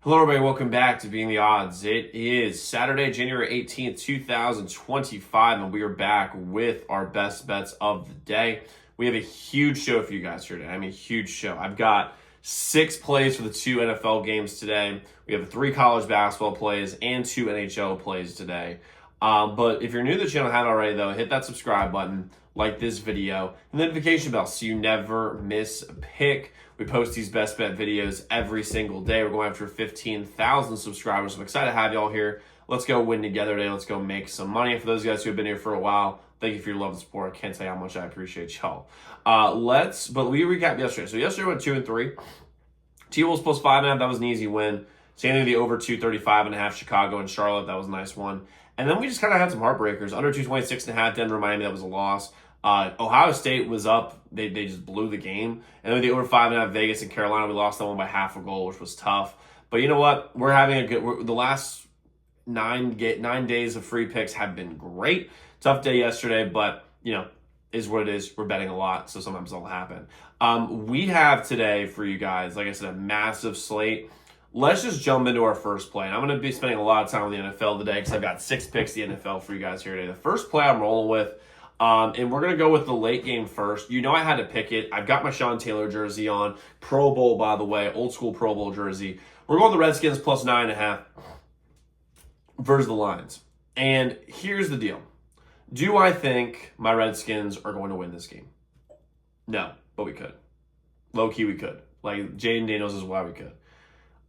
Hello, everybody. Welcome back to Being the Odds. It is Saturday, January 18th, 2025, and we are back with our best bets of the day. We have a huge show for you guys here today. A huge show. I've got 6 plays for the 2 NFL games today. We have 3 college basketball plays and 2 NHL plays today. But if you're new to the channel and haven't already, though, hit that subscribe button, like this video, and the notification bell so you never miss a pick. We post these best bet videos every single day. We're going after 15,000 subscribers. I'm excited to have y'all here. Let's go win together today. Let's go make some money. And for those guys who have been here for a while, thank you for your love and support. I can't tell you how much I appreciate y'all. But we recap yesterday. So yesterday we went 2-3. T-Wolves plus 5.5. That was an easy win. Same thing, the over 235.5. Chicago and Charlotte. That was a nice one. And then we just kind of had some heartbreakers. Under 226.5. Denver, Miami. That was a loss. Ohio State was up. They just blew the game. And then the over 5.5 Vegas and Carolina, we lost that one by half a goal, which was tough. But you know what? We're having a good. The last 9 days of free picks have been great. Tough day yesterday, but is what it is. We're betting a lot, so sometimes it'll happen. We have today for you guys, like I said, a massive slate. Let's just jump into our first play. And I'm going to be spending a lot of time on the NFL today because I've got 6 picks the NFL for you guys here today. The first play I'm rolling with. And we're going to go with the late game first. I had to pick it. I've got my Sean Taylor jersey on. Pro Bowl, by the way. Old school Pro Bowl jersey. We're going the Redskins plus 9.5 versus the Lions. And here's the deal. Do I think my Redskins are going to win this game? No, but we could. Low-key, we could. Like, Jaden Daniels is why we could.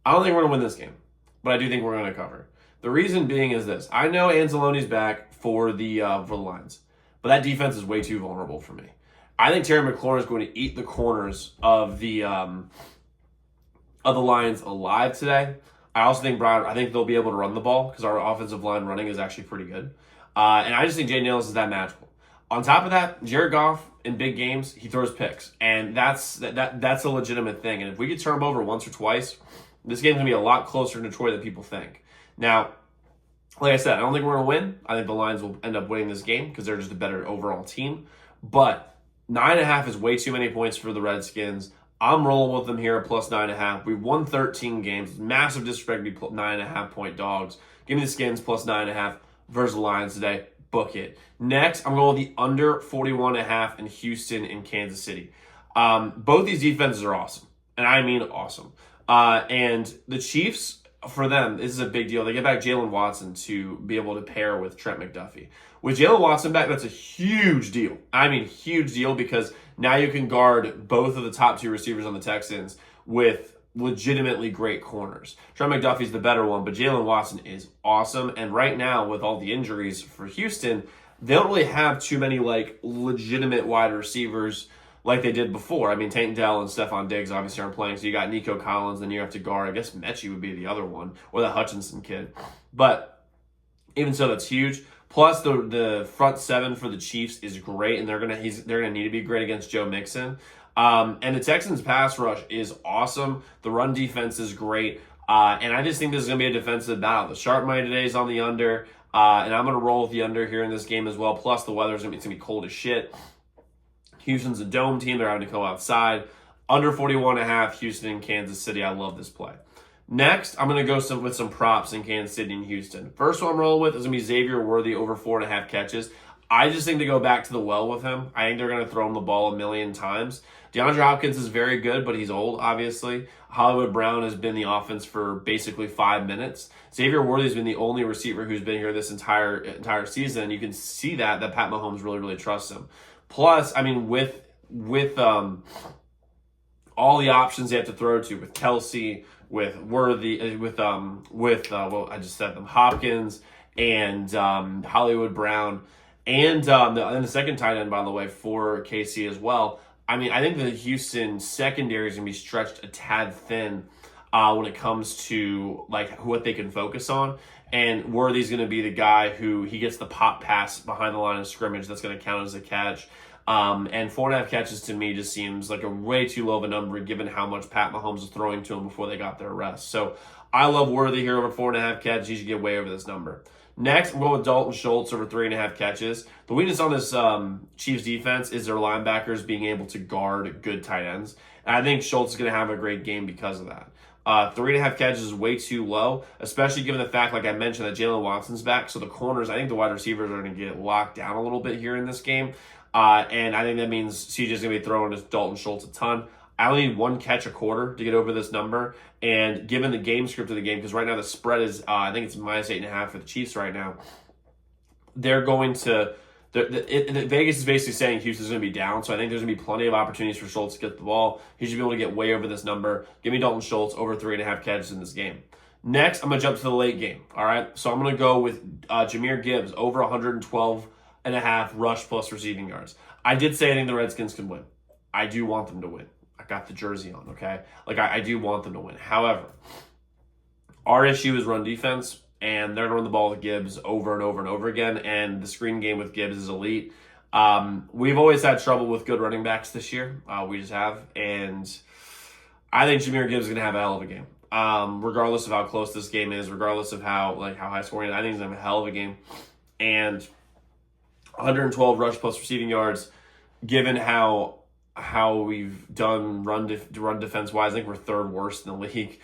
I don't think we're going to win this game, but I do think we're going to cover. The reason being is this. I know Anzalone's back for the Lions. But that defense is way too vulnerable for me. I think Terry McLaurin is going to eat the corners of the Lions alive today. I also think I think they'll be able to run the ball because our offensive line running is actually pretty good. And I just think Jay Daniels is that magical. On top of that, Jared Goff in big games, he throws picks, and that's a legitimate thing. And if we could turn him over once or twice, this game's gonna be a lot closer to Detroit than people think. Now, like I said, I don't think we're going to win. I think the Lions will end up winning this game because they're just a better overall team. But 9.5 is way too many points for the Redskins. I'm rolling with them here at plus 9.5. We won 13 games. Massive disrespect to be 9.5 point dogs. Give me the Skins plus 9.5 versus the Lions today. Book it. Next, I'm going with the under 41.5 in Houston and Kansas City. Both these defenses are awesome. And I mean awesome. And the Chiefs, for them, this is a big deal. They get back Jalen Watson to be able to pair with Trent McDuffie. With Jalen Watson back, that's a huge deal. Huge deal because now you can guard both of the top 2 receivers on the Texans with legitimately great corners. Trent McDuffie's the better one, but Jalen Watson is awesome. And right now, with all the injuries for Houston, they don't really have too many legitimate wide receivers like they did before. Tank Dell and Stephon Diggs obviously aren't playing, so you got Nico Collins, then you have to guard. I guess Mechie would be the other one, or the Hutchinson kid. But even so, that's huge. Plus, the front 7 for the Chiefs is great, and they're gonna need to be great against Joe Mixon. And the Texans' pass rush is awesome. The run defense is great, and I just think this is gonna be a defensive battle. The sharp money today is on the under, and I'm gonna roll with the under here in this game as well. Plus, the weather's gonna be cold as shit. Houston's a dome team. They're having to go outside. Under 41.5, Houston and Kansas City. I love this play. Next, I'm going to go with some props in Kansas City and Houston. First one I'm rolling with is going to be Xavier Worthy over 4.5 catches. I just think to go back to the well with him. I think they're going to throw him the ball a million times. DeAndre Hopkins is very good, but he's old, obviously. Hollywood Brown has been the offense for basically 5 minutes. Xavier Worthy's been the only receiver who's been here this entire season. You can see that Pat Mahomes really, really trusts him. Plus, with all the options they have to throw to, with Kelsey, with Worthy, I just said them, Hopkins and Hollywood Brown, and the second tight end, by the way, for KC as well. I think the Houston secondary is going to be stretched a tad thin when it comes to what they can focus on. And Worthy's going to be the guy who he gets the pop pass behind the line of scrimmage that's going to count as a catch. And 4.5 catches to me just seems like a way too low of a number given how much Pat Mahomes was throwing to him before they got their rest. So I love Worthy here over 4.5 catches. He should get way over this number. Next, I'm going with Dalton Schultz over 3.5 catches. The weakness on this Chiefs defense is their linebackers being able to guard good tight ends. And I think Schultz is going to have a great game because of that. 3.5 catches is way too low, especially given the fact, like I mentioned, that Jalen Watson's back. So the corners, I think the wide receivers are going to get locked down a little bit here in this game. And I think that means CJ's going to be throwing to Dalton Schultz a ton. I only need 1 catch a quarter to get over this number. And given the game script of the game, because right now the spread is, I think it's -8.5 for the Chiefs right now. They're going to, Vegas is basically saying Houston's going to be down. So I think there's going to be plenty of opportunities for Schultz to get the ball. He should be able to get way over this number. Give me Dalton Schultz over 3.5 catches in this game. Next, I'm going to jump to the late game. All right. So I'm going to go with Jahmyr Gibbs over 112.5 rush plus receiving yards. I did say I think the Redskins can win. I do want them to win. I got the jersey on, okay? Like, I do want them to win. However, our issue is run defense, and they're going to run the ball with Gibbs over and over and over again, and the screen game with Gibbs is elite. We've always had trouble with good running backs this year. We just have, and I think Jahmyr Gibbs is going to have a hell of a game. Regardless of how close this game is, regardless of how high scoring, I think he's going to have a hell of a game. And 112 rush plus receiving yards, given how we've done run defense wise, I think we're 3rd worst in the league.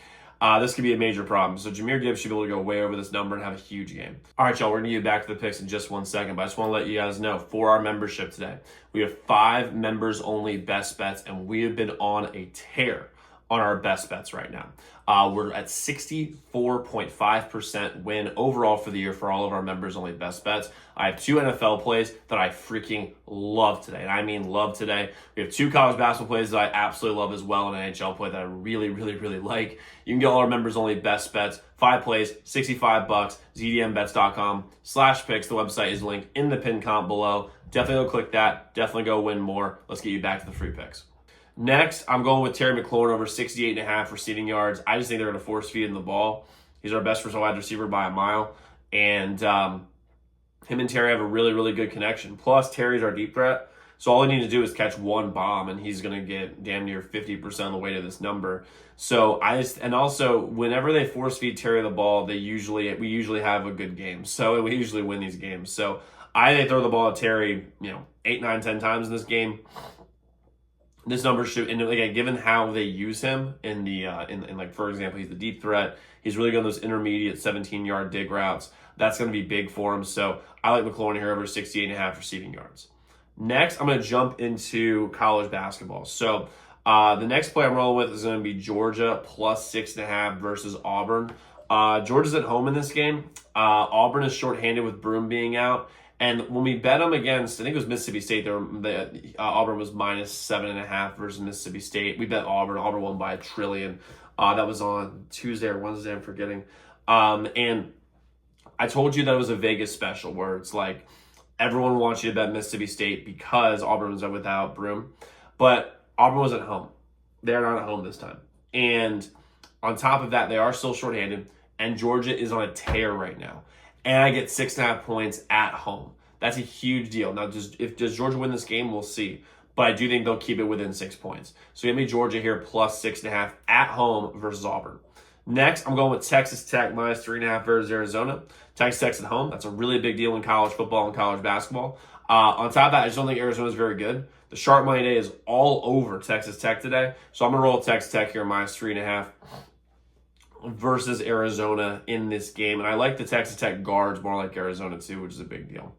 This could be a major problem. So Jahmyr Gibbs should be able to go way over this number and have a huge game. All right, y'all, we're going to get back to the picks in just 1 second, but I just want to let you guys know, for our membership today, we have 5 members only best bets, and we have been on a tear on our best bets right now. We're at 64.5% win overall for the year for all of our members only best bets. I have 2 NFL plays that I freaking love today, and I mean love today. We have 2 college basketball plays that I absolutely love as well, and an NHL play that I really, really, really like. You can get all our members only best bets, 5 plays, $65, zdmbets.com/picks. The website is linked in the pinned comment below. Definitely go click that. Definitely go win more. Let's get you back to the free picks. Next, I'm going with Terry McLaurin over 68.5 receiving yards. I just think they're going to force feed him the ball. He's our best wide receiver by a mile. And him and Terry have a really, really good connection. Plus, Terry's our deep threat. So all I need to do is catch 1 bomb, and he's going to get damn near 50% of the way to this number. So and also, whenever they force feed Terry the ball, we usually have a good game. So we usually win these games. So they throw the ball at Terry, 8, 9, 10 times in this game. This number should, and again, given how they use him in the like, for example, he's the deep threat. He's really good on those intermediate 17-yard dig routes. That's going to be big for him. So I like McLaurin here over 68.5 receiving yards. Next, I'm going to jump into college basketball. So the next play I'm rolling with is going to be Georgia plus 6.5 versus Auburn. Georgia's at home in this game. Auburn is shorthanded with Broome being out. And when we bet them against, I think it was Mississippi State, Auburn was -7.5 versus Mississippi State. We bet Auburn. Auburn won by 1 trillion. That was on Tuesday or Wednesday, I'm forgetting. And I told you that it was a Vegas special where it's like everyone wants you to bet Mississippi State because Auburn was without Broome. But Auburn was at home. They're not at home this time. And on top of that, they are still shorthanded. And Georgia is on a tear right now. And I get 6.5 points at home. That's a huge deal. Now, does Georgia win this game? We'll see. But I do think they'll keep it within 6 points. So give me Georgia here plus 6.5 at home versus Auburn. Next, I'm going with Texas Tech -3.5 versus Arizona. Texas Tech's at home. That's a really big deal in college football and college basketball. On top of that, I just don't think Arizona's very good. The sharp money day is all over Texas Tech today. So I'm going to roll Texas Tech here -3.5. Versus Arizona in this game. And I like the Texas Tech guards more like Arizona too, which is a big deal.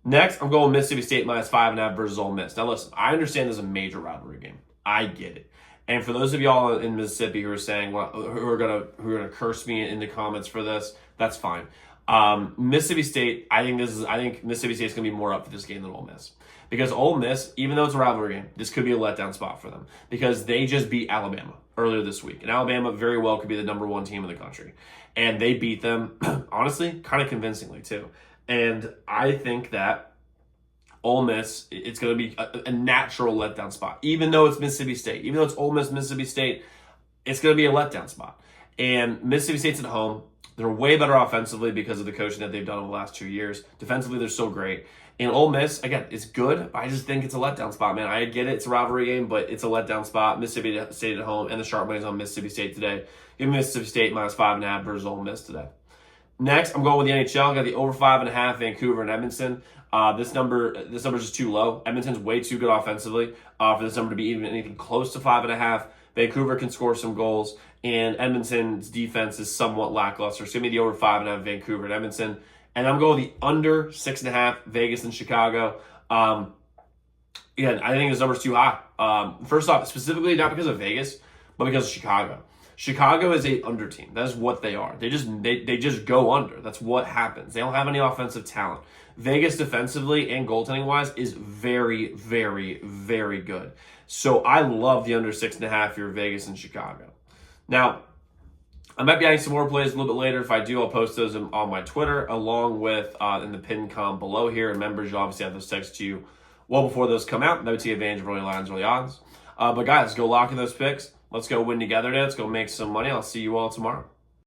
Next, I'm going Mississippi State -5.5 versus Ole Miss. Now listen, I understand this is a major rivalry game. I get it. And for those of y'all in Mississippi who are saying, who are gonna curse me in the comments for this, that's fine. Mississippi State, I think Mississippi State's gonna be more up for this game than Ole Miss. Because Ole Miss, even though it's a rivalry game, this could be a letdown spot for them. Because they just beat Alabama earlier this week. And Alabama very well could be the #1 team in the country. And they beat them, honestly, kind of convincingly too. And I think that Ole Miss, it's going to be a natural letdown spot. Even though it's Mississippi State. Even though it's Ole Miss, Mississippi State, it's going to be a letdown spot. And Mississippi State's at home. They're way better offensively because of the coaching that they've done over the last 2 years. Defensively, they're so great. And Ole Miss, again, it's good. I just think it's a letdown spot, man. I get it. It's a rivalry game, but it's a letdown spot. Mississippi State at home, and the sharp money's on Mississippi State today. Give me Mississippi State -5.5 versus Ole Miss today. Next, I'm going with the NHL. I got the over 5.5 Vancouver and Edmonton. This number is just too low. Edmonton's way too good offensively for this number to be even anything close to 5.5. Vancouver can score some goals, and Edmonton's defense is somewhat lackluster. So give me the over 5.5 Vancouver and Edmonton. And I'm going the under 6.5 Vegas and Chicago. Again, I think this number's too high. First off, specifically not because of Vegas, but because of Chicago. Chicago is a under team. That is what they are. They just go under. That's what happens. They don't have any offensive talent. Vegas defensively and goaltending wise is very, very, very good. So I love the under 6.5 here, Vegas and Chicago. Now, I might be adding some more plays a little bit later. If I do, I'll post those on my Twitter along with in the pinned comment below here. And members, you'll obviously have those texted to you well before those come out. That would take advantage of early lines, early odds. But guys, go lock in those picks. Let's go win together today. Let's go make some money. I'll see you all tomorrow.